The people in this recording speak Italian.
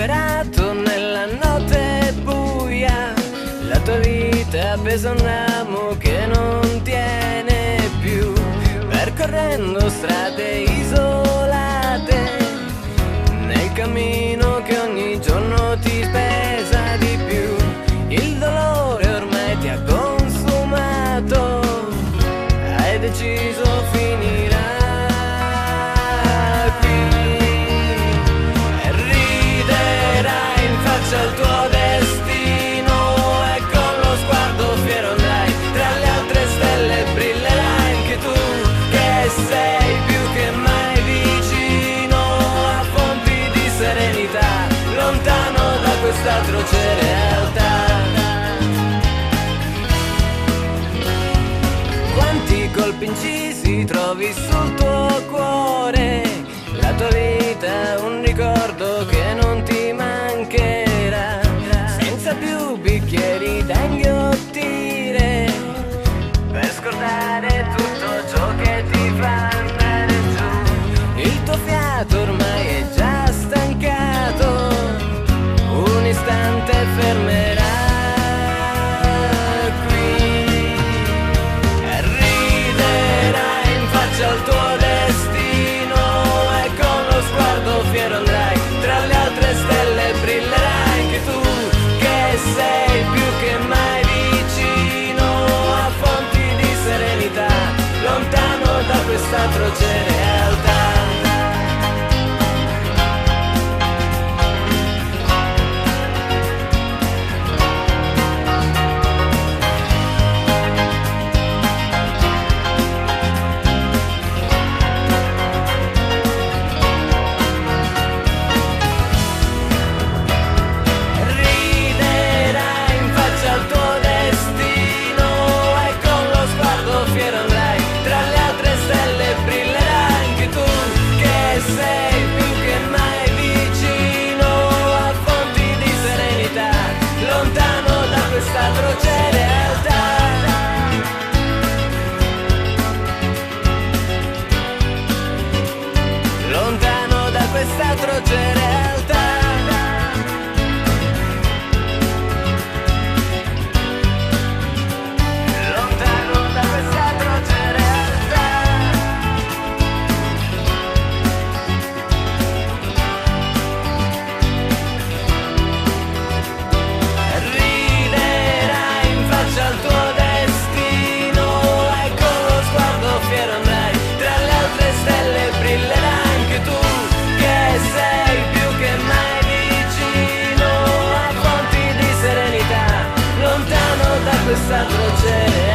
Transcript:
disperato nella notte buia, la tua vita pesa un ramo che non tiene più, percorrendo strade isolate, nel cammino che ogni giorno ti pesa di più. Il dolore ormai ti ha consumato, hai deciso finirà qui e riderai in faccia al tuo destino, e con lo sguardo fiero andrai tra le altre stelle, brillerai anche tu, che sei più che mai vicino a fonti di serenità, lontano da questa atroce realtà. Quanti colpi incisi trovi sul tuo cuore, la tua vita è un ricordo che non ti mancherà, senza più bicchieri da inghiottire, per scordare tutto ciò che ti fa andare giù. Il tuo fiato ormai è già stancato, un istante fermerà qui e riderai in faccia al tuo destino, e con lo sguardo fiero andrai tra le altre stelle, brillerai anche tu, che sei più che mai vicino a fonti di serenità, lontano da questa atroce realtà. Sei più che mai vicino a fonti di serenità, lontano da questa atroce realtà. Lontano da questa atroce realtà. Lontano da questa atroce realtà. Al tuo destino, e con lo sguardo fiero andrai tra le altre stelle, brillerai anche tu, che sei più che mai vicino a fonti di serenità, lontano da questa atroce